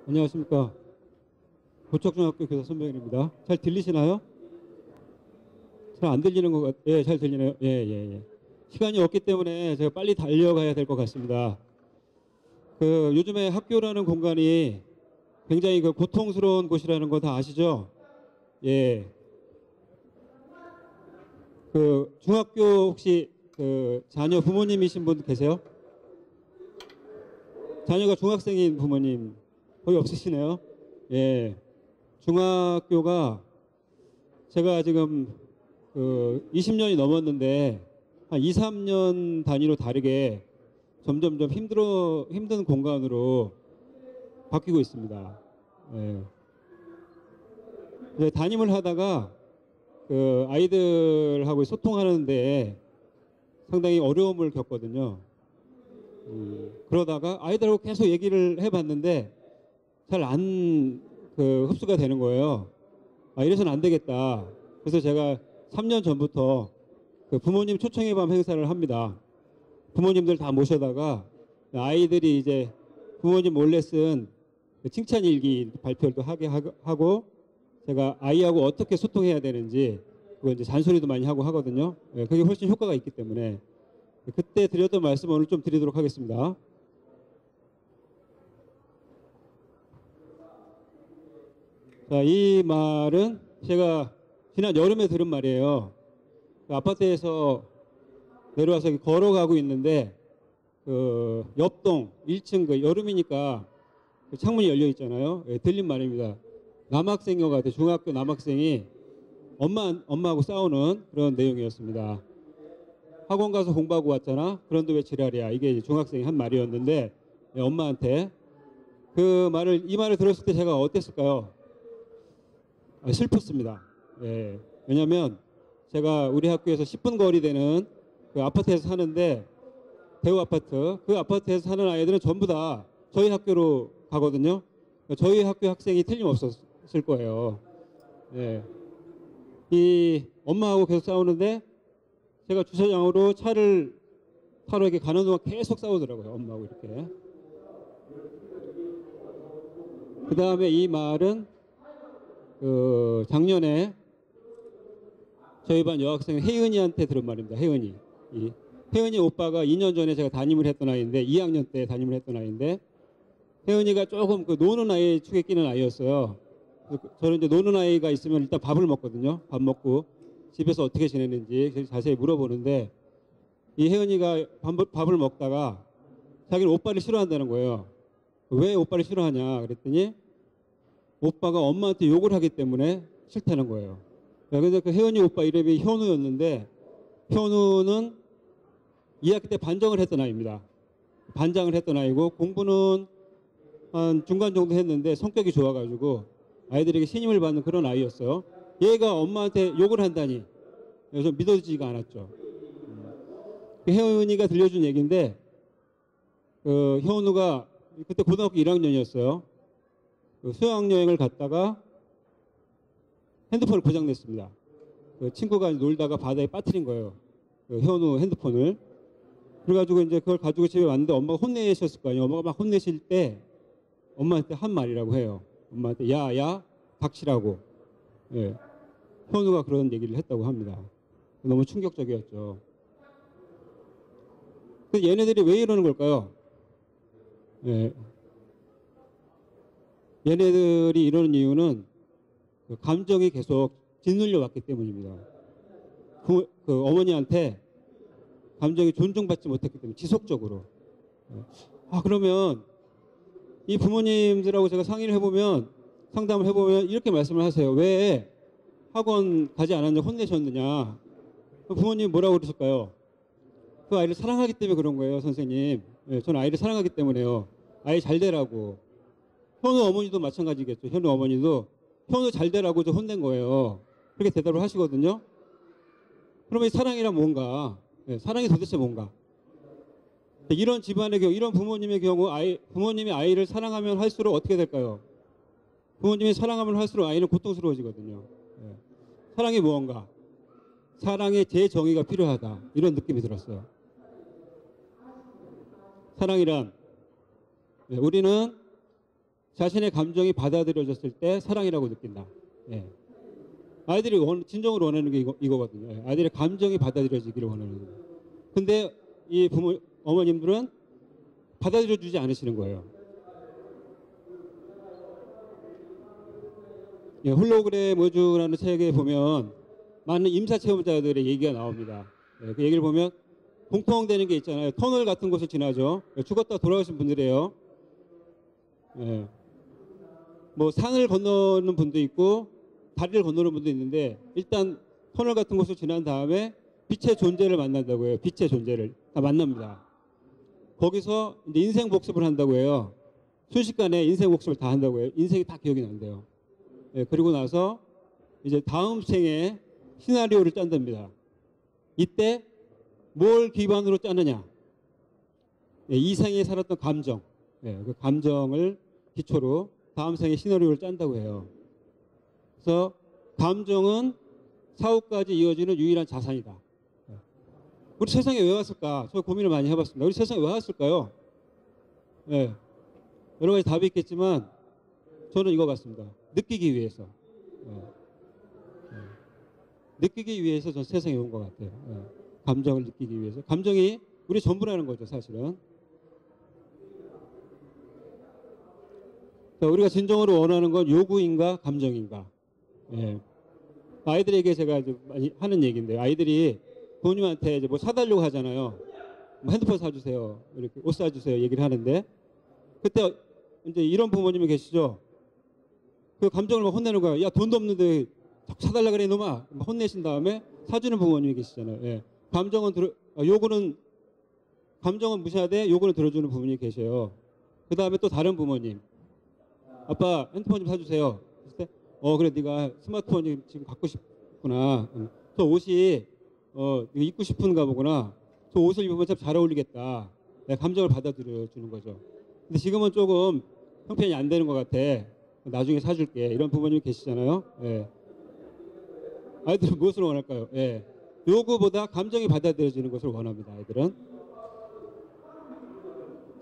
안녕하십니까. 고척중학교 교사 손병일입니다. 잘 들리시나요? 잘 안 들리는 것 예, 잘 들리네요. 예, 예, 예. 시간이 없기 때문에 제가 빨리 달려가야 될 것 같습니다. 요즘에 학교라는 공간이 굉장히 고통스러운 곳이라는 거 다 아시죠? 예. 중학교 혹시 자녀 부모님이신 분 계세요? 자녀가 중학생인 부모님 거의 없으시네요. 예. 중학교가 제가 지금 20년이 넘었는데 한 2, 3년 단위로 다르게 점점점 힘든 공간으로 바뀌고 있습니다. 예. 이제 담임을 하다가 아이들하고 소통하는데 상당히 어려움을 겪거든요. 그러다가 아이들하고 계속 얘기를 해봤는데 잘 안 흡수가 되는 거예요. 아, 이래서는 안 되겠다. 그래서 제가 3년 전부터 부모님 초청의 밤 행사를 합니다. 부모님들 다 모셔다가 아이들이 이제 부모님 몰래 쓴 칭찬 일기 발표를 또 하게 하고 제가 아이하고 어떻게 소통해야 되는지 그거 이제 잔소리도 많이 하고 하거든요. 예, 그게 훨씬 효과가 있기 때문에 그때 드렸던 말씀 오늘 좀 드리도록 하겠습니다. 자, 이 말은 제가 지난 여름에 들은 말이에요. 아파트에서 내려와서 걸어가고 있는데 옆동 1층 여름이니까 창문이 열려 있잖아요. 예, 들린 말입니다. 남학생과 같아 중학교 남학생이 엄마하고 싸우는 그런 내용이었습니다. 학원 가서 공부하고 왔잖아. 그런데 왜 지랄이야? 이게 이제 중학생이 한 말이었는데 예, 엄마한테 이 말을 들었을 때 제가 어땠을까요? 아, 슬펐습니다. 예, 왜냐하면 제가 우리 학교에서 10분 거리 되는 아파트에서 사는데 대우 아파트 그 아파트에서 사는 아이들은 전부 다 저희 학교로 가거든요. 저희 학교 학생이 틀림없었을 거예요. 예. 이 엄마하고 계속 싸우는데 제가 주차장으로 차를 타러 이렇게 가는 동안 계속 싸우더라고요. 엄마하고 이렇게. 그 다음에 이 말은 작년에 저희 반 여학생 혜은이한테 들은 말입니다. 혜은이. 혜은이 오빠가 2년 전에 제가 담임을 했던 아이인데 2학년 때 담임을 했던 아이인데 혜은이가 조금 노는 아이 축에 끼는 아이였어요. 저는 이제 노는 아이가 있으면 일단 밥을 먹거든요. 밥 먹고 집에서 어떻게 지내는지 자세히 물어보는데 이 혜은이가 밥을 먹다가 자기는 오빠를 싫어한다는 거예요. 왜 오빠를 싫어하냐 그랬더니 오빠가 엄마한테 욕을 하기 때문에 싫다는 거예요. 그런데 혜은이 오빠 이름이 현우였는데 현우는 2학기 때 반장을 했던 아이입니다. 반장을 했던 아이고 공부는 한 중간 정도 했는데 성격이 좋아가지고 아이들에게 신임을 받는 그런 아이였어요. 얘가 엄마한테 욕을 한다니 좀 믿어지지가 않았죠. 혜은이가 들려준 얘기인데 현우가 그때 고등학교 1학년이었어요. 수학여행을 갔다가 핸드폰을 고장냈습니다. 친구가 놀다가 바다에 빠뜨린 거예요. 현우 핸드폰을. 그래가지고 이제 그걸 가지고 집에 왔는데 엄마가 혼내셨을 거 아니에요. 엄마가 막 혼내실 때 엄마한테 한 말이라고 해요. 엄마한테 야 닥치라고. 예. 현우가 그런 얘기를 했다고 합니다. 너무 충격적이었죠. 얘네들이 왜 이러는 걸까요? 예. 얘네들이 이러는 이유는 감정이 계속 짓눌려 왔기 때문입니다. 어머니한테 감정이 존중받지 못했기 때문에 지속적으로. 그러면 이 부모님들하고 제가 상담을 해보면 이렇게 말씀을 하세요. 왜 학원 가지 않았냐 혼내셨느냐. 부모님 뭐라고 그러실까요? 그 아이를 사랑하기 때문에 그런 거예요, 선생님. 예, 저는 아이를 사랑하기 때문에요. 아이 잘 되라고. 현우 어머니도 마찬가지겠죠. 현우 어머니도 현우 잘 되라고 저 혼낸 거예요. 그렇게 대답을 하시거든요. 그러면 이 사랑이란 뭔가? 예, 사랑이 도대체 뭔가? 이런 집안의 경우, 이런 부모님의 경우 부모님이 아이를 사랑하면 할수록 어떻게 될까요? 부모님이 사랑하면 할수록 아이는 고통스러워지거든요. 예. 사랑이 무언가? 사랑의 재정의가 필요하다. 이런 느낌이 들었어요. 사랑이란 우리는 자신의 감정이 받아들여졌을 때 사랑이라고 느낀다. 예. 아이들이 진정으로 원하는 게 이거거든요. 예. 아이들의 감정이 받아들여지기를 원하는 거예요. 근데 이 어머님들은 받아들여주지 않으시는 거예요. 예, 홀로그램 우주라는 책에 보면 많은 임사체험자들의 얘기가 나옵니다. 예, 그 얘기를 보면 공통되는 게 있잖아요. 터널 같은 곳을 지나죠. 예, 죽었다 돌아가신 분들이에요. 예, 뭐 산을 건너는 분도 있고 다리를 건너는 분도 있는데 일단 터널 같은 곳을 지난 다음에 빛의 존재를 만난다고 해요. 빛의 존재를 다 만납니다. 거기서 이제 인생 복습을 한다고 해요. 순식간에 인생 복습을 다 한다고 해요. 인생이 다 기억이 난대요. 예, 그리고 나서 이제 다음 생에 시나리오를 짠답니다. 이때 뭘 기반으로 짜느냐? 예, 이 생에 살았던 감정, 예, 그 감정을 기초로 다음 생에 시나리오를 짠다고 해요. 그래서 감정은 사후까지 이어지는 유일한 자산이다. 예. 우리 세상에 왜 왔을까? 저 고민을 많이 해봤습니다. 우리 세상에 왜 왔을까요? 예, 여러 가지 답이 있겠지만 저는 이거 같습니다. 느끼기 위해서. 예. 예. 느끼기 위해서 전 세상에 온 것 같아요. 예. 감정을 느끼기 위해서. 감정이 우리 전부라는 거죠, 사실은. 자, 우리가 진정으로 원하는 건 요구인가, 감정인가. 예. 아이들에게 제가 이제 많이 하는 얘기인데, 아이들이 부모님한테 이제 뭐 사달라고 하잖아요. 뭐 핸드폰 사주세요. 이렇게 옷 사주세요. 얘기를 하는데, 그때 이제 이런 부모님이 계시죠. 그 감정을 막 혼내는 거야. 야, 돈도 없는데 자꾸 사달라 그래, 이놈아. 막 혼내신 다음에 사주는 부모님이 계시잖아요. 예. 감정은 무시하되 요구는 들어주는 부모님이 계셔요. 그 다음에 또 다른 부모님. 아빠, 핸드폰 좀 사주세요. 그랬을 때, 그래, 네가 스마트폰 지금 갖고 싶구나. 저 옷이, 네가 입고 싶은가 보구나. 저 옷을 입으면 참 잘 어울리겠다. 내가 감정을 받아들여주는 거죠. 근데 지금은 조금 형편이 안 되는 것 같아. 나중에 사줄게. 이런 부모님이 계시잖아요. 예. 아이들은 무엇을 원할까요? 예. 요구보다 감정이 받아들여지는 것을 원합니다. 아이들은.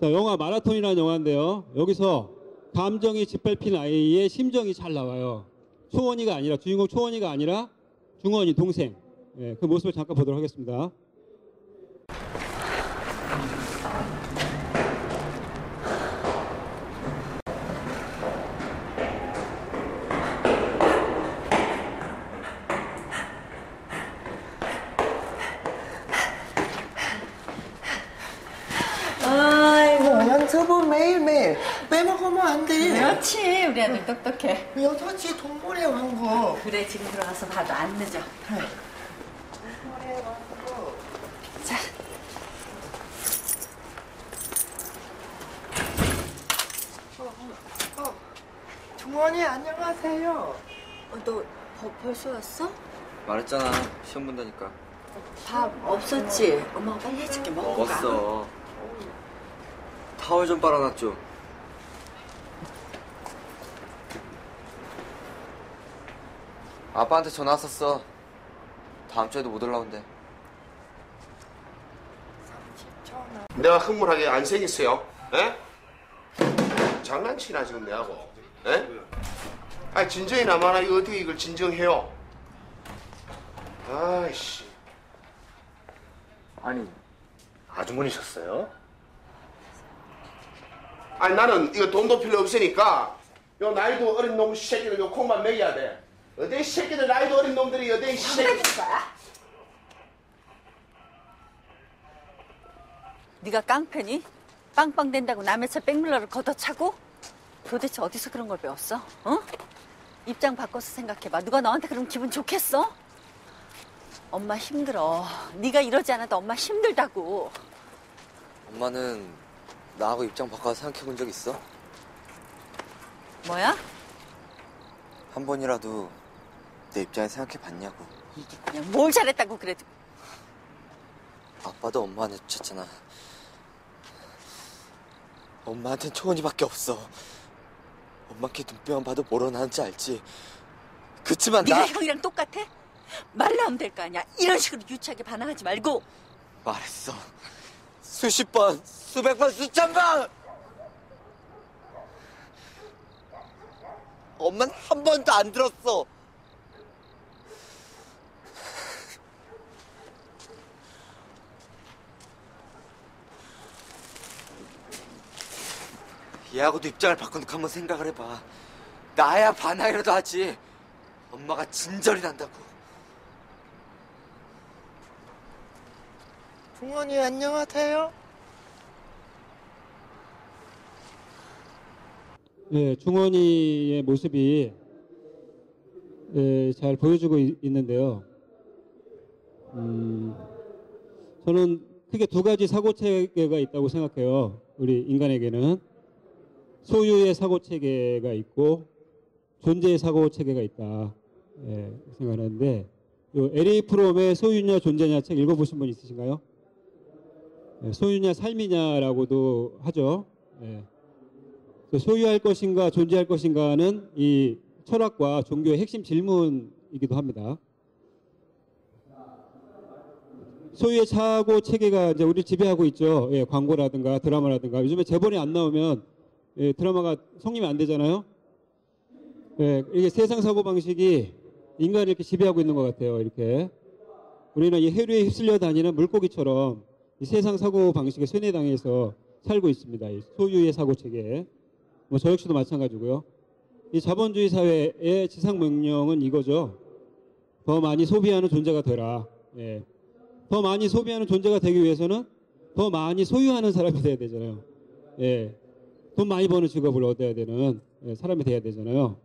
자, 영화 마라톤이라는 영화인데요. 여기서 감정이 짓밟힌 아이의 심정이 잘 나와요. 초원이가 아니라, 주인공 초원이가 아니라 중원이 동생. 예, 그 모습을 잠깐 보도록 하겠습니다. 연습은 매일매일 빼먹으면 안 돼. 그렇지, 우리 아들 똑똑해. 6시 동물의 왕국. 그래, 지금 들어가서 봐도 안 늦어. 그래. 동물의 왕국. 자. 중원이 안녕하세요. 너 벌써 왔어? 말했잖아, 시험 본다니까. 밥 없었지? 엄마가 빨리 해줄게. 먹어가. 먹었어. 타월 좀 빨아놨죠. 아빠한테 전화 왔었어. 다음 주에도 못 올라온대. 내가 흥분하게 안 생겼어요? 에? 장난치나 지금 내하고? 에? 아니 진정이 나마나 이거 어떻게 이걸 진정해요? 아이씨. 아니, 아주머니셨어요? 아니 나는 이거 돈도 필요 없으니까 요 나이도 어린 놈 새끼들 요 콩만 먹여야 돼. 어디 새끼들 나이도 어린 놈들이 어디 새끼. 네가 깡패니? 빵빵 된다고 남의 차 백밀러를 걷어차고? 도대체 어디서 그런 걸 배웠어? 어? 입장 바꿔서 생각해봐. 누가 너한테 그러면 기분 좋겠어? 엄마 힘들어. 네가 이러지 않아도 엄마 힘들다고. 엄마는 나하고 입장 바꿔서 생각해본 적 있어? 뭐야? 한 번이라도 내 입장에 생각해봤냐고. 이게 그냥 뭘 잘했다고 그래도. 아빠도 엄마한테 쳤잖아. 엄마한텐 초원이밖에 없어. 엄마께 눈빛만 봐도 뭐라 나는지 알지. 그치만 네가 형이랑 똑같아? 말 나오면 될 거 아니야. 이런 식으로 유치하게 반항하지 말고. 말했어. 수십 번, 수백 번, 수천 번! 엄마는 한 번도 안 들었어. 얘하고도 입장을 바꾸니까 한번 생각을 해봐. 나야 반항이라도 하지. 엄마가 진절이 난다고. 부모님 안녕하세요. 예, 중원이의 모습이 잘 보여주고 있는데요. 저는 크게 두 가지 사고 체계가 있다고 생각해요. 우리 인간에게는 소유의 사고 체계가 있고 존재의 사고 체계가 있다 생각하는데, 요 L.A. 프롬의 소유냐 존재냐 책 읽어보신 분 있으신가요? 소유냐 삶이냐라고도 하죠. 소유할 것인가 존재할 것인가는 이 철학과 종교의 핵심 질문이기도 합니다. 소유의 사고 체계가 이제 우리 지배하고 있죠. 광고라든가 드라마라든가 요즘에 재벌이 안 나오면 드라마가 성립이 안 되잖아요. 이게 세상 사고 방식이 인간을 이렇게 지배하고 있는 것 같아요. 이렇게 우리는 이 해류에 휩쓸려 다니는 물고기처럼 이 세상 사고 방식에 세뇌당해서 살고 있습니다. 이 소유의 사고 체계. 뭐 저 역시도 마찬가지고요. 이 자본주의 사회의 지상 명령은 이거죠. 더 많이 소비하는 존재가 되라. 더 많이 소비하는 존재가 되기 위해서는 더 많이 소유하는 사람이 돼야 되잖아요. 돈 많이 버는 직업을 얻어야 되는 사람이 돼야 되잖아요.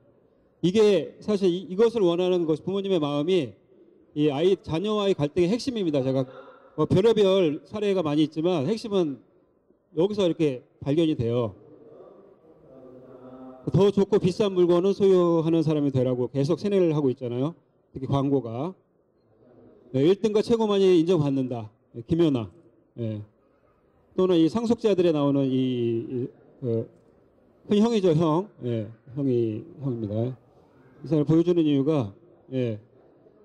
이게 사실 이것을 원하는 것이 부모님의 마음이 이 아이 자녀와의 갈등의 핵심입니다. 제가 별의별 사례가 많이 있지만 핵심은 여기서 이렇게 발견이 돼요. 더 좋고 비싼 물건은 소유하는 사람이 되라고 계속 세뇌를 하고 있잖아요. 특히 광고가 1등과 최고만이 인정받는다. 김연아. 또는 이 상속자들에 나오는 큰 형이죠, 형. 형입니다. 이 사람을 보여주는 이유가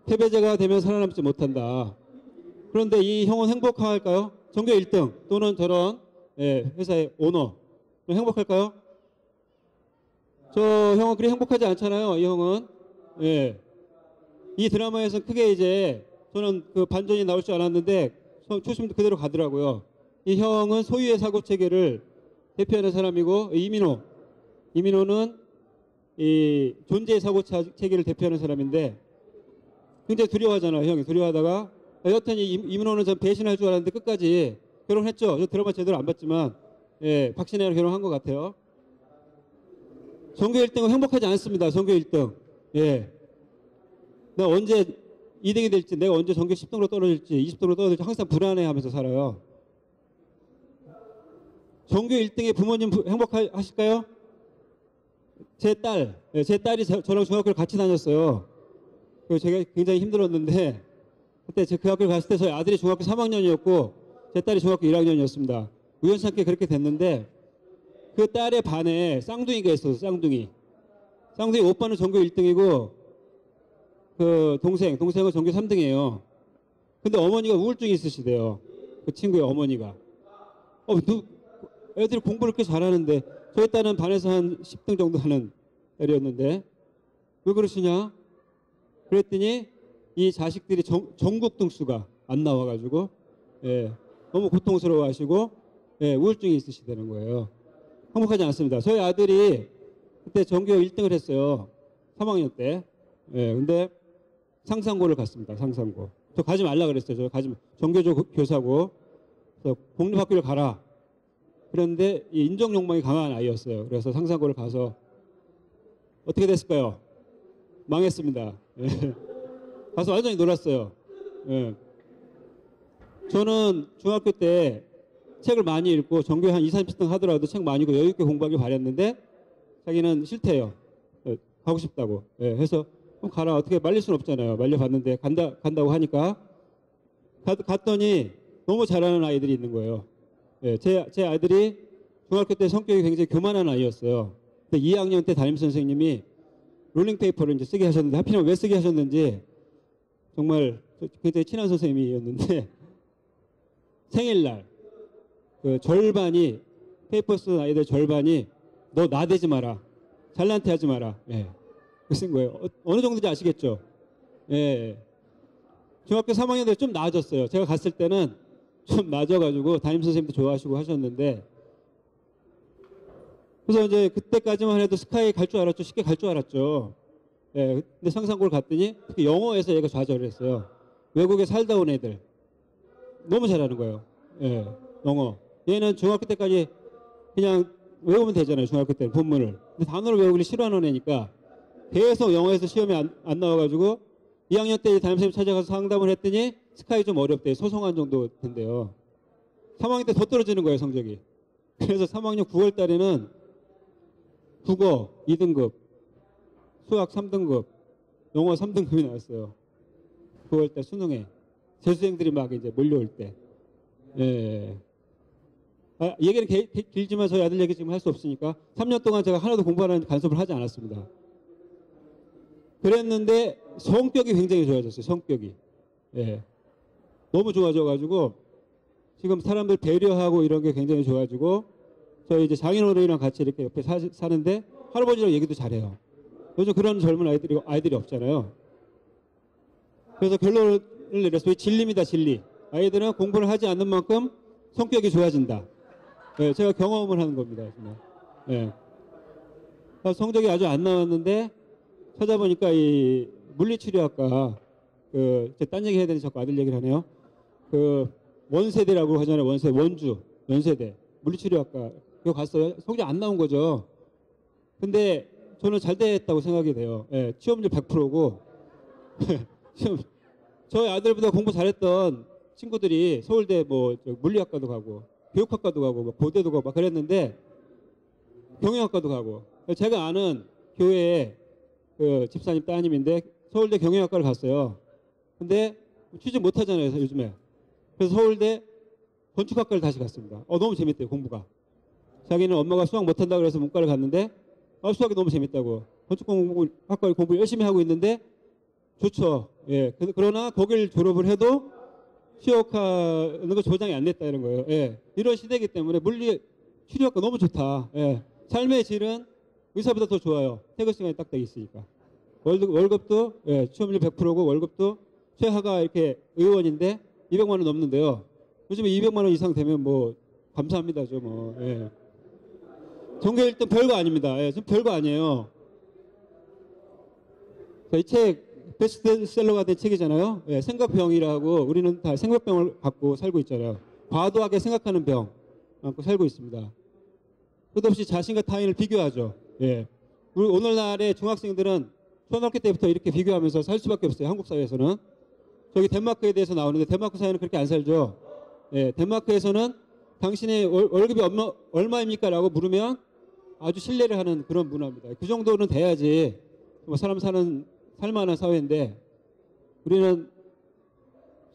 패배자가 되면 살아남지 못한다. 그런데 이 형은 행복할까요? 전교 1등 또는 저런 회사의 오너 행복할까요? 저 형은 그리 행복하지 않잖아요. 이 형은 이 드라마에서 크게 이제 저는 그 반전이 나올 줄 알았는데 초심도 그대로 가더라고요. 이 형은 소유의 사고 체계를 대표하는 사람이고, 이민호는 이 존재의 사고 체계를 대표하는 사람인데 굉장히 두려워하잖아요. 형이 두려워하다가 여튼 이민호는 전 배신할 줄 알았는데 끝까지 결혼했죠. 저 드라마 제대로 안 봤지만 박신혜랑 결혼한 것 같아요. 전교 1등은 행복하지 않습니다. 전교 1등. 내가 언제 2등이 될지, 내가 언제 전교 10등으로 떨어질지, 20등으로 떨어질지 항상 불안해하면서 살아요. 전교 1등의 부모님 행복하실까요? 제 딸이 저랑 중학교를 같이 다녔어요. 그래서 제가 굉장히 힘들었는데 그때 그 학교를 갔을 때 저희 아들이 중학교 3학년이었고 제 딸이 중학교 1학년이었습니다. 우연찮게 그렇게 됐는데 그 딸의 반에 쌍둥이가 있었어요. 쌍둥이 오빠는 전교 1등이고 그 동생은 전교 3등이에요. 근데 어머니가 우울증이 있으시대요. 그 친구의 어머니가. 애들이 공부를 그렇게 잘하는데 저희 딸은 반에서 한 10등 정도 하는 애였는데 왜 그러시냐? 그랬더니 이 자식들이 전국 등수가 안 나와가지고 너무 고통스러워하시고 우울증이 있으시다는 거예요. 행복하지 않습니다. 저희 아들이 그때 전교 1등을 했어요. 3학년 때. 근데 상상고를 갔습니다. 상상고. 저 가지 말라 그랬어요. 전교조 교사고. 그래서 공립학교를 가라. 그런데 이 인정 욕망이 강한 아이였어요. 그래서 상상고를 가서 어떻게 됐을까요? 망했습니다. 가서 완전히 놀았어요. 저는 중학교 때 책을 많이 읽고 전교에 한 20, 30등 하더라도 책 많이 읽고 여유 있게 공부하길 바랬는데 자기는 싫대요. 가고 싶다고. 해서 그럼 가라. 어떻게 말릴 수는 없잖아요. 말려봤는데 간다고 하니까 갔더니 너무 잘하는 아이들이 있는 거예요. 제 아들이 중학교 때 성격이 굉장히 교만한 아이였어요. 근데 2학년 때 담임선생님이 롤링페이퍼를 이제 쓰게 하셨는데 하필이면 왜 쓰게 하셨는지 정말 굉장히 친한 선생님이었는데 생일날 그 절반이 페이퍼 쓰는 아이들 절반이 너 나대지 마라. 잘난 체 하지 마라. 쓴 거예요. 어느 정도인지 아시겠죠? 예. 중학교 3학년 때 좀 나아졌어요. 제가 갔을 때는 좀 낮아가지고 담임선생님도 좋아하시고 하셨는데, 그래서 이제 그때까지만 해도 스카이 갈 줄 알았죠. 쉽게 갈 줄 알았죠. 예. 근데 상상고를 갔더니 특히 영어에서 얘가 좌절을 했어요. 외국에 살다 온 애들 너무 잘하는 거예요. 예. 영어. 얘는 중학교 때까지 그냥 외우면 되잖아요. 중학교 때는 본문을. 근데 단어를 외우기 싫어하는 애니까 계속 영어에서 시험에 안 나와가지고 2학년 때 담임선생님 찾아가서 상담을 했더니 스카이 좀 어렵대요. 소송한 정도 된대요. 3학년 때 더 떨어지는 거예요, 성적이. 그래서 3학년 9월 달에는 국어 2등급, 수학 3등급, 영어 3등급이 나왔어요. 9월 달 수능에. 재수생들이 막 이제 몰려올 때. 예. 얘기는 길지만 저희 아들 얘기 지금 할 수 없으니까 3년 동안 제가 하나도 공부하는 간섭을 하지 않았습니다. 그랬는데 성격이 굉장히 좋아졌어요. 성격이. 예. 너무 좋아져가지고 지금 사람들 배려하고 이런 게 굉장히 좋아지고 저희 이제 장인어른이랑 같이 이렇게 옆에 사는데 할아버지랑 얘기도 잘해요. 요즘 그런 젊은 아이들이 없잖아요. 그래서 결론을 내렸어요. 진리입니다, 진리. 아이들은 공부를 하지 않는 만큼 성격이 좋아진다. 예, 제가 경험을 하는 겁니다. 정말. 예. 성적이 아주 안 나왔는데 찾아보니까 이 물리치료학과 딴 얘기 해야 되는지 자꾸 아들 얘기를 하네요. 원세대라고 하잖아요. 원주, 연세대 물리치료학과 그거 갔어요. 성적 안 나온 거죠. 근데 저는 잘 됐다고 생각이 돼요. 예, 취업률 100%고 저희 아들보다 공부 잘했던 친구들이 서울대 뭐 물리학과도 가고 교육학과도 가고 뭐 고대도 가고 막 그랬는데 경영학과도 가고 제가 아는 교회에 집사님 따님인데 서울대 경영학과를 갔어요. 근데 취직 못 하잖아요, 요즘에. 그래서 서울대 건축학과를 다시 갔습니다. 너무 재밌대요, 공부가. 자기는 엄마가 수학 못 한다고 그래서 문과를 갔는데 수학이 너무 재밌다고. 건축학과 공부 열심히 하고 있는데 좋죠. 예. 그러나 거길 졸업을 해도 취업하는 거 조장이 안 됐다 이런 거예요. 예. 이런 시대이기 때문에 물리 치료학과 너무 좋다. 예. 삶의 질은 의사보다 더 좋아요. 퇴근 시간이 딱 돼 있으니까. 월급도 취업률 100%고 월급도 최하가 이렇게 의원인데 200만 원 넘는데요. 요즘에 200만 원 이상 되면 뭐 감사합니다죠 뭐. 예. 전교 1등 별거 아닙니다. 예. 지금 별거 아니에요. 이 책 베스트셀러가 된 책이잖아요. 예. 생각병이라고 우리는 다 생각병을 갖고 살고 있잖아요. 과도하게 생각하는 병 갖고 살고 있습니다. 끝없이 자신과 타인을 비교하죠. 예. 우리 오늘날의 중학생들은 초등학교 때부터 이렇게 비교하면서 살 수밖에 없어요. 한국 사회에서는. 저기 덴마크에 대해서 나오는데 덴마크 사회는 그렇게 안 살죠. 예. 덴마크에서는 당신의 월급이 얼마입니까? 라고 물으면 아주 신뢰를 하는 그런 문화입니다. 그 정도는 돼야지 사람 살만한 사회인데 우리는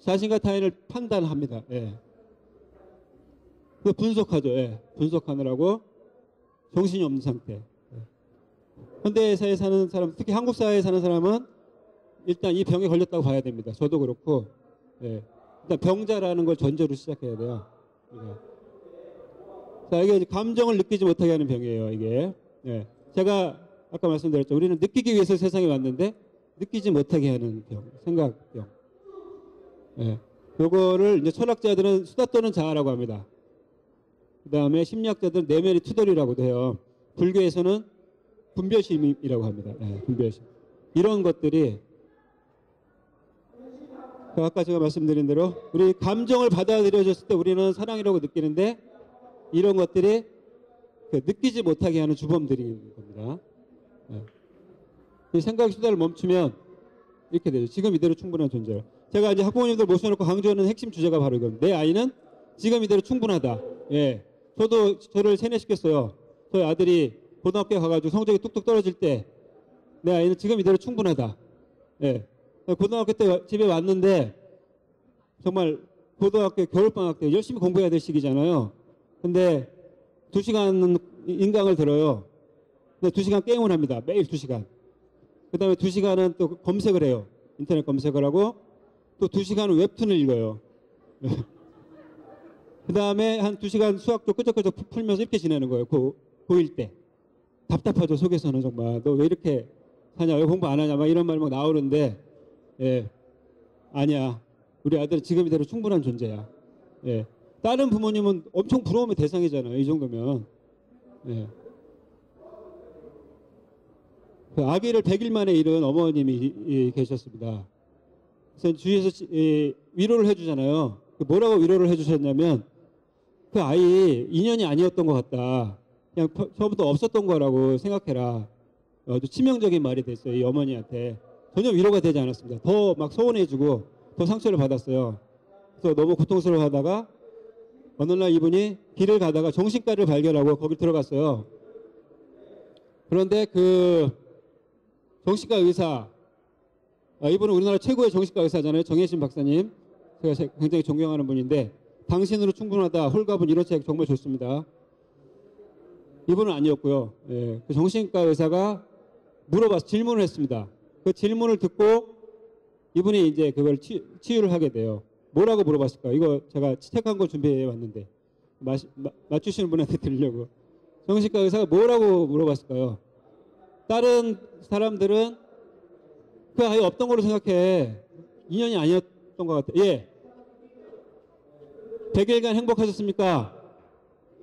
자신과 타인을 판단합니다. 예. 분석하죠. 예. 분석하느라고 정신이 없는 상태. 현대사회에 사는 사람, 특히 한국 사회에 사는 사람은 일단 이 병에 걸렸다고 봐야 됩니다. 저도 그렇고, 예. 일단 병자라는 걸 전제로 시작해야 돼요. 자, 이게 감정을 느끼지 못하게 하는 병이에요. 이게. 예. 제가 아까 말씀드렸죠. 우리는 느끼기 위해서 세상에 왔는데 느끼지 못하게 하는 병, 생각병. 예. 요거를 이제 철학자들은 수다 떠는 자아라고 합니다. 그 다음에 심리학자들은 내면의 투덜이라고도 해요. 불교에서는 분별심이라고 합니다. 예, 분별심. 이런 것들이 아까 제가 말씀드린 대로 우리 감정을 받아들여졌을 때 우리는 사랑이라고 느끼는데 이런 것들이 느끼지 못하게 하는 주범들인 겁니다. 예. 이 생각 수다를 멈추면 이렇게 되죠. 지금 이대로 충분한 존재요. 제가 이제 학부모님들 모셔놓고 강조하는 핵심 주제가 바로 이겁니다. 내 아이는 지금 이대로 충분하다. 예. 저도 저를 세뇌시켰어요. 저희 아들이 고등학교에 가가지고 성적이 뚝뚝 떨어질 때 내 아이는 지금 이대로 충분하다. 예. 고등학교 때 집에 왔는데 정말 고등학교 겨울방학 때 열심히 공부해야 될 시기잖아요. 근데 2시간은 인강을 들어요. 근데 2시간 게임을 합니다. 매일 2시간. 그 다음에 2시간은 또 검색을 해요. 인터넷 검색을 하고 또 2시간은 웹툰을 읽어요. 그 다음에 한 2시간 수학 좀 끄적끄적 풀면서 이렇게 지내는 거예요. 고1 때. 답답하죠, 속에서는 정말. 너 왜 이렇게 사냐, 왜 공부 안 하냐, 막 이런 말 막 나오는데, 예, 아니야. 우리 아들은 지금 이대로 충분한 존재야. 예. 다른 부모님은 엄청 부러움의 대상이잖아요. 이 정도면. 예. 그 아기를 100일 만에 잃은 어머님이 계셨습니다. 그래서 주위에서 위로를 해주잖아요. 뭐라고 위로를 해주셨냐면, 그 아이 인연이 아니었던 것 같다. 그냥 처음부터 없었던 거라고 생각해라. 아주 치명적인 말이 됐어요. 이 어머니한테. 전혀 위로가 되지 않았습니다. 더 막 서운해지고 더 상처를 받았어요. 그래서 너무 고통스러워하다가 어느 날 이분이 길을 가다가 정신과를 발견하고 거기 들어갔어요. 그런데 그 정신과 의사, 이분은 우리나라 최고의 정신과 의사잖아요. 정혜신 박사님. 제가 굉장히 존경하는 분인데, 당신으로 충분하다, 홀가분, 이런 책 정말 좋습니다. 이분은 아니었고요. 예, 그 정신과 의사가 질문을 했습니다. 그 질문을 듣고 이분이 이제 그걸 치유를 하게 돼요. 뭐라고 물어봤을까요? 이거 제가 책한 거 준비해 왔는데 맞추시는 분한테 드리려고. 정신과 의사가 뭐라고 물어봤을까요? 다른 사람들은 그 아이 없던 걸로 생각해. 인연이 아니었던 것 같아. 예. 100일간 행복하셨습니까?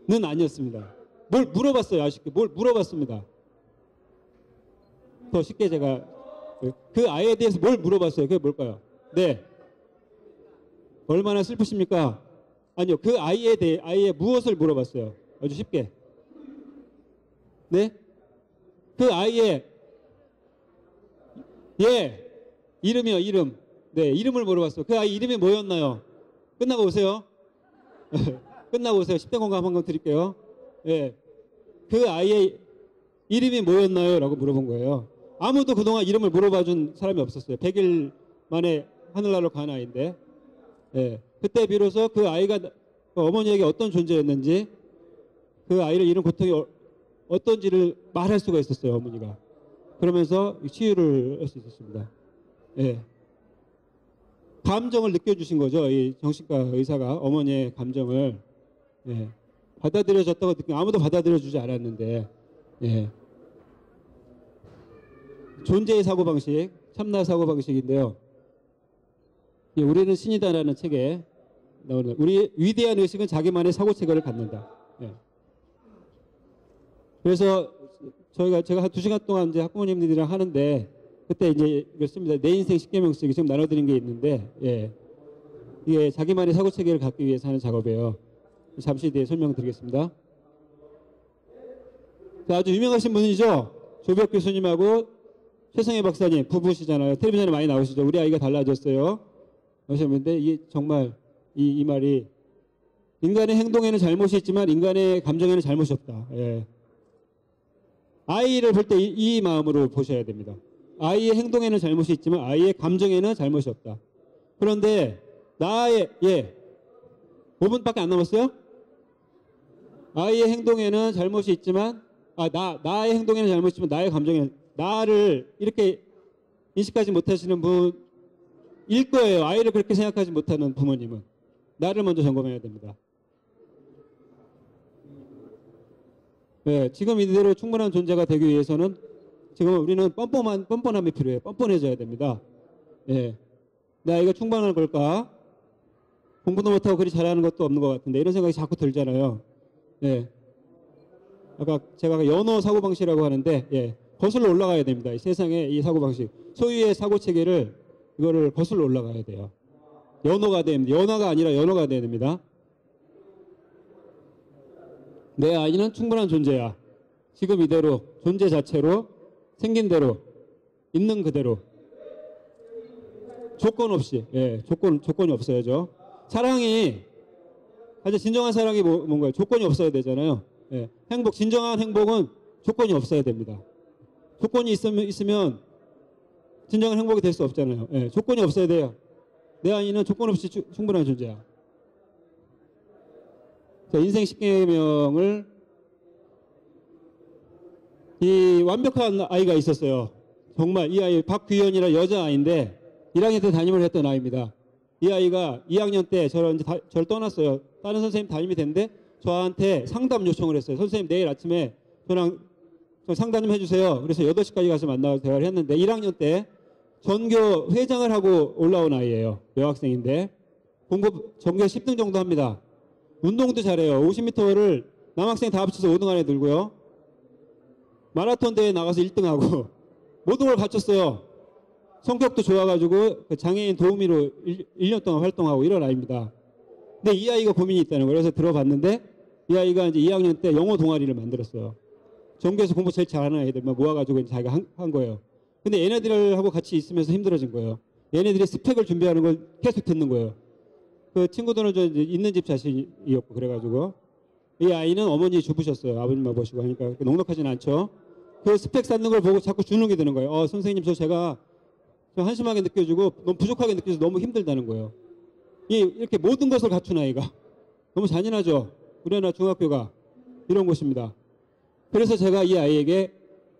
는 아니었습니다. 뭘 물어봤어요. 아쉽게. 뭘 물어봤습니다. 더 쉽게 제가 그 아이에 대해서 뭘 물어봤어요. 그게 뭘까요? 네. 얼마나 슬프십니까? 아니요. 그 아이에 대해 아이의 무엇을 물어봤어요. 아주 쉽게. 네? 그 아이의 이름이요. 이름. 네, 이름을 물어봤어요. 그 아이 이름이 뭐였나요? 끝나고 오세요. 끝나고 오세요. 10대 공감 한번 드릴게요. 예. 그 아이의 이름이 뭐였나요? 라고 물어본 거예요. 아무도 그동안 이름을 물어봐 준 사람이 없었어요. 100일 만에 하늘나라로 간 아이인데. 예. 그때 비로소 그 아이가 어머니에게 어떤 존재였는지, 그 아이를 잃은 고통이 어떤지를 말할 수가 있었어요. 어머니가. 그러면서 치유를 할 수 있었습니다. 예. 감정을 느껴주신 거죠. 이 정신과 의사가 어머니의 감정을. 예. 받아들여졌다고 느끼고 아무도 받아들여주지 않았는데. 예. 존재의 사고방식, 참나 사고방식인데요. 예, 우리는 신이다라는 책에 나오는, 우리 위대한 의식은 자기만의 사고체계를 갖는다. 예. 그래서 제가 한 2시간 동안 이제 학부모님들이랑 하는데, 그때 이제 씁니다. 내 인생 10계명씩 지금 나눠드린 게 있는데, 예. 이게 자기만의 사고체계를 갖기 위해서 하는 작업이에요. 잠시 뒤에 설명드리겠습니다. 아주 유명하신 분이죠. 조벽 교수님하고 최성애 박사님 부부시잖아요. 텔레비전에 많이 나오시죠. 우리 아이가 달라졌어요. 하셨는데 이게 정말 이 말이, 인간의 행동에는 잘못이 있지만 인간의 감정에는 잘못이 없다. 예. 아이를 볼 때 이 마음으로 보셔야 됩니다. 아이의 행동에는 잘못이 있지만 아이의 감정에는 잘못이 없다. 그런데 5분밖에 안 남았어요? 아이의 행동에는 잘못이 있지만, 나의 행동에는 잘못이 있지만 나의 감정에는, 나를 이렇게 인식하지 못하시는 분일 거예요. 아이를 그렇게 생각하지 못하는 부모님은. 나를 먼저 점검해야 됩니다. 네, 지금 이대로 충분한 존재가 되기 위해서는 지금 우리는 뻔뻔함이 필요해요. 뻔뻔해져야 됩니다. 네. 내 아이가 충분한 걸까? 공부도 못하고 그리 잘하는 것도 없는 것 같은데, 이런 생각이 자꾸 들잖아요. 네. 아까 제가 연어 사고방식이라고 하는데, 예. 거슬러 올라가야 됩니다. 이 세상의 이 사고방식. 소유의 사고체계를, 이거를 거슬러 올라가야 돼요. 연어가 됩니다. 연어가 아니라 연어가 돼야 됩니다. 내 아이는 충분한 존재야. 지금 이대로, 존재 자체로, 생긴 대로, 있는 그대로. 조건 없이, 예. 조건이 없어야죠. 사랑이, 사실 진정한 사랑이 뭔가요? 조건이 없어야 되잖아요. 예. 진정한 행복은 조건이 없어야 됩니다. 조건이 있으면 진정한 행복이 될 수 없잖아요. 예, 조건이 없어야 돼요. 내 아이는 조건 없이 충분한 존재야. 자, 인생 10계명을, 이 완벽한 아이가 있었어요. 정말 이 아이 박귀현이라 여자아이인데 1학년 때 담임을 했던 아이입니다. 이 아이가 2학년 때 저를 떠났어요. 다른 선생님 담임이 됐는데 저한테 상담 요청을 했어요. 선생님 내일 아침에 저랑 저 상담 좀 해주세요. 그래서 8시까지 가서 만나서 대화를 했는데 1학년 때 전교 회장을 하고 올라온 아이예요. 여학생인데 공부 전교 10등 정도 합니다. 운동도 잘해요. 50m를 남학생 다 합쳐서 5등 안에 들고요. 마라톤 대회 나가서 1등하고 모든 걸 갖췄어요. 성격도 좋아가지고 그 장애인 도우미로 1년 동안 활동하고 이런 아이입니다. 근데 이 아이가 고민이 있다는 거예요. 그래서 들어봤는데 이 아이가 이제 2학년 때 영어 동아리를 만들었어요. 전교에서 공부 제일 잘하는 아이들만 모아가지고 자기가 한 거예요. 근데 얘네들하고 같이 있으면서 힘들어진 거예요. 얘네들이 스펙을 준비하는 걸 계속 듣는 거예요. 그 친구들은 저 이제 있는 집 자식이었고 그래가지고 이 아이는 어머니 주부셨어요. 아버님만 보시고 하니까 넉넉하진 않죠. 그 스펙 쌓는 걸 보고 자꾸 주눅이 드는 거예요. 선생님 제가 좀 한심하게 느껴지고 너무 부족하게 느껴져서 너무 힘들다는 거예요. 이렇게 모든 것을 갖춘 아이가 너무 잔인하죠. 우리나라 중학교가 이런 곳입니다. 그래서 제가 이 아이에게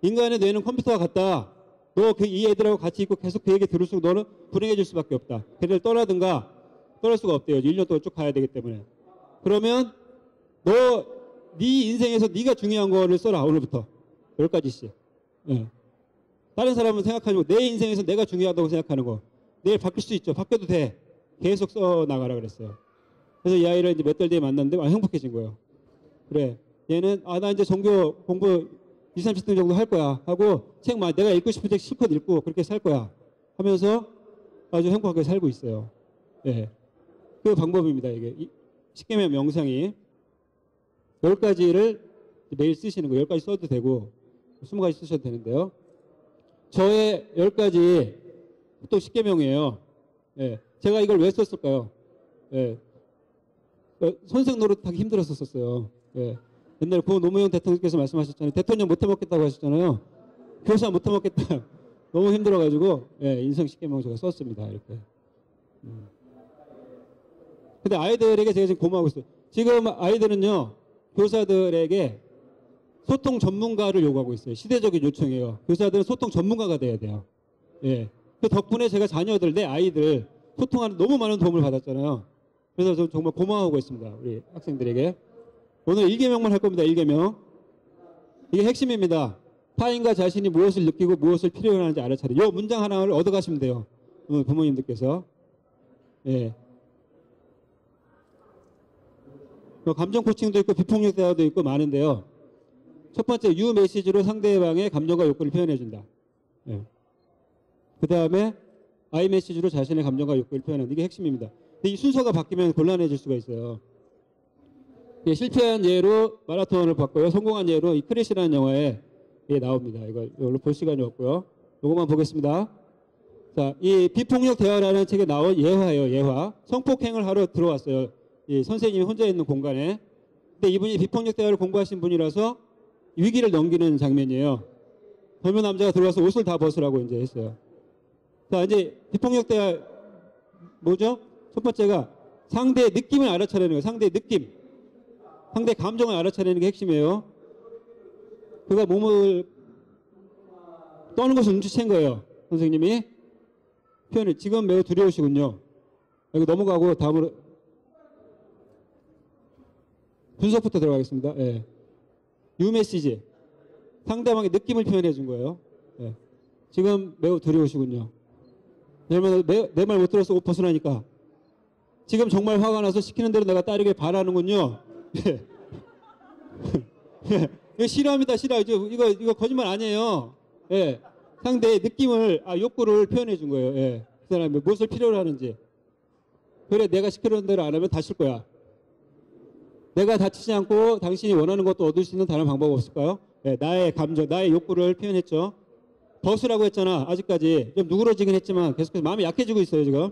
인간의 뇌는 컴퓨터와 같다. 너 이 애들하고 같이 있고 계속 그 얘기 들을수록 너는 불행해질 수밖에 없다. 걔를 떠나든가 떠날 수가 없대요. 1년 동안 쭉 가야 되기 때문에. 그러면 네 인생에서 네가 중요한 거를 써라. 오늘부터 10가지씩. 예. 다른 사람은 생각하지 말고 내 인생에서 내가 중요하다고 생각하는 거. 내일 바뀔 수 있죠. 바뀌어도 돼. 계속 써 나가라 그랬어요. 그래서 이 아이를 이제 몇 달 뒤에 만났는데 행복해진 거예요. 그래. 얘는 나 이제 전교 공부 20, 30등 정도 할 거야 하고 책 내가 읽고 싶은 책 실컷 읽고 그렇게 살 거야 하면서 아주 행복하게 살고 있어요. 예. 그 방법입니다. 이게 10개명 명상이 10가지를 매일 쓰시는 거 10가지 써도 되고 20가지 쓰셔도 되는데요. 저의 10가지 또 10개명이에요. 예. 제가 이걸 왜 썼을까요? 예. 선생 노릇하기 힘들었었어요. 예. 옛날에 고 노무현 대통령께서 말씀하셨잖아요. 대통령 못 해먹겠다고 하셨잖아요. 교사 못 해먹겠다. 너무 힘들어가지고 인성 10개명 제가 썼습니다. 이렇게. 근데 아이들에게 제가 지금 고마워하고 있어요. 지금 아이들은요. 교사들에게 소통 전문가를 요구하고 있어요. 시대적인 요청이에요. 교사들은 소통 전문가가 돼야 돼요. 예. 그 덕분에 제가 자녀들, 내 아이들 소통하는 너무 많은 도움을 받았잖아요. 그래서 저 정말 고마워하고 있습니다. 우리 학생들에게. 오늘 1계명만 할 겁니다. 1계명. 이게 핵심입니다. 타인과 자신이 무엇을 느끼고 무엇을 필요로 하는지 알아차려. 이 문장 하나를 얻어가시면 돼요. 오늘 부모님들께서. 예. 감정 코칭도 있고 비폭력 대화도 있고 많은데요. 첫 번째 유 메시지로 상대방의 감정과 욕구를 표현해준다. 예. 그 다음에 I 메시지로 자신의 감정과 욕구를 표현하는 이게 핵심입니다. 근데 이 순서가 바뀌면 곤란해질 수가 있어요. 예, 실패한 예로 마라톤을 봤고요. 성공한 예로 이 크래시라는 영화에 나옵니다. 이걸로 볼 시간이 없고요. 이것만 보겠습니다. 자, 이 비폭력 대화라는 책에 나온 예화예요. 예화. 성폭행을 하러 들어왔어요. 이 선생님이 혼자 있는 공간에. 근데 이분이 비폭력 대화를 공부하신 분이라서 위기를 넘기는 장면이에요. 젊은 남자가 들어와서 옷을 다 벗으라고 이제 했어요. 자, 이제 비폭력 대화 뭐죠? 첫 번째가 상대의 느낌을 알아차리는 거예요. 상대의 느낌. 상대 감정을 알아차리는 게 핵심이에요. 그가 몸을 떠는 것을 눈치챈 거예요. 선생님이 표현을 지금 매우 두려우시군요. 여기 넘어가고 다음으로 분석부터 들어가겠습니다. 예. 유 메시지 상대방의 느낌을 표현해 준 거예요. 예. 지금 매우 두려우시군요. 왜냐면 내 말 못 들어서 옷 벗으라니까. 지금 정말 화가 나서 시키는 대로 내가 따르길 바라는군요. 예. 이거 싫어합니다. 싫어. 이거 거짓말 아니에요. 예. 상대의 느낌을 욕구를 표현해 준 거예요. 예. 그 사람이 무엇을 필요로 하는지. 그래 내가 시키는 대로 안 하면 다칠 거야. 내가 다치지 않고 당신이 원하는 것도 얻을 수 있는 다른 방법 없을까요? 예. 나의 감정, 나의 욕구를 표현했죠. 벗으라고 했잖아. 아직까지 좀 누그러지긴 했지만 계속해서 마음이 약해지고 있어요. 지금.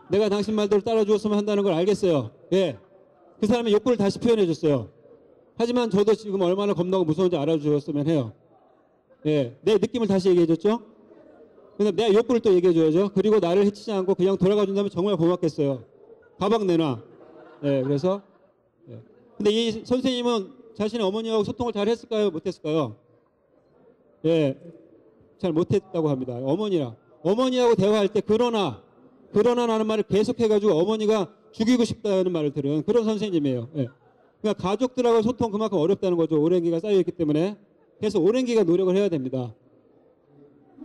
내가 당신 말대로 따라주었으면 한다는 걸 알겠어요. 예. 그 사람의 욕구를 다시 표현해 줬어요. 하지만 저도 지금 얼마나 겁나고 무서운지 알아주었으면 해요. 예. 내 느낌을 다시 얘기해 줬죠. 근데 내 욕구를 또 얘기해 줘야죠. 그리고 나를 해치지 않고 그냥 돌아가 준다면 정말 고맙겠어요. 가방 내놔. 예. 그래서 예. 근데 이 선생님은 자신의 어머니하고 소통을 잘 했을까요? 못했을까요? 예. 잘 못했다고 합니다. 어머니하고 대화할 때 그러나라는 말을 계속해가지고 어머니가 죽이고 싶다는 말을 들은 그런 선생님이에요. 예. 그러니까 가족들하고 소통 그만큼 어렵다는 거죠. 오랜 기간 쌓여있기 때문에. 계속 오랜 기간 노력을 해야 됩니다.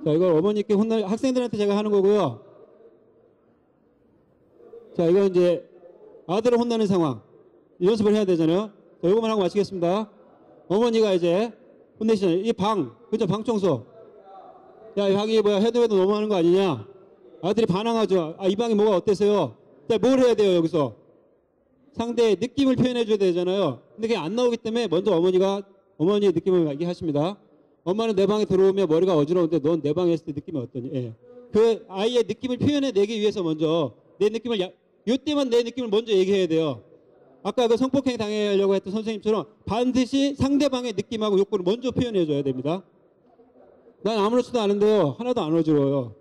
자, 이걸 어머니께 학생들한테 제가 하는 거고요. 자, 이건 이제 아들을 혼나는 상황. 연습을 해야 되잖아요. 자, 이거만 하고 마치겠습니다. 어머니가 이제 혼내시잖아요. 이 방, 그죠? 방 청소. 야, 이 방이 뭐야? 해도 너무하는 거 아니냐? 아들이 반항하죠. 아, 이 방이 뭐가 어때서요? 자, 뭘 해야 돼요, 여기서? 상대의 느낌을 표현해 줘야 되잖아요. 근데 그게 안 나오기 때문에 먼저 어머니의 느낌을 얘기하십니다. 엄마는 내 방에 들어오면 머리가 어지러운데 넌 내 방에 있을 때 느낌이 어떠니? 예. 그 아이의 느낌을 표현해 내기 위해서 먼저 내 느낌을, 요때만 내 느낌을 먼저 얘기해야 돼요. 아까 그 성폭행 당하려고 했던 선생님처럼 반드시 상대방의 느낌하고 욕구를 먼저 표현해 줘야 됩니다. 난 아무렇지도 않은데요. 하나도 안 어지러워요.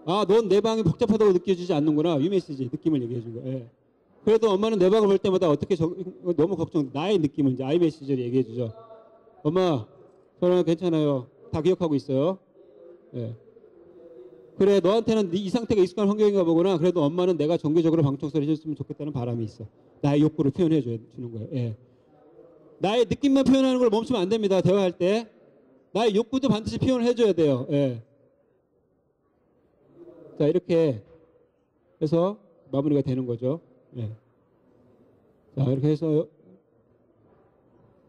아, 넌 내 방이 복잡하다고 느껴지지 않는구나. 이 메시지, 느낌을 얘기해 준 거예요. 예. 그래도 엄마는 내 방을 볼 때마다 어떻게 너무 걱정, 나의 느낌은 이제 아이 메시지를 얘기해 주죠. 엄마, 저는 괜찮아요. 다 기억하고 있어요. 예. 그래, 너한테는 이 상태가 익숙한 환경인가 보구나. 그래도 엄마는 내가 정기적으로 방 청소를 해줬으면 좋겠다는 바람이 있어. 나의 욕구를 표현해 주는 거예요. 예. 나의 느낌만 표현하는 걸 멈추면 안 됩니다. 대화할 때. 나의 욕구도 반드시 표현을 해줘야 돼요. 예. 자, 이렇게 해서 마무리가 되는 거죠. 예. 자, 이렇게 해서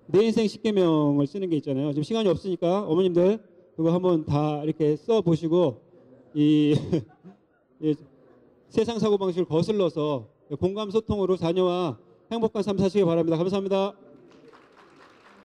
내 인생 10계명을 쓰는 게 있잖아요. 지금 시간이 없으니까 어머님들 그거 한번 다 이렇게 써 보시고 이 세상 사고방식을 거슬러서 공감 소통으로 자녀와 행복한 삶 사시기 바랍니다. 감사합니다.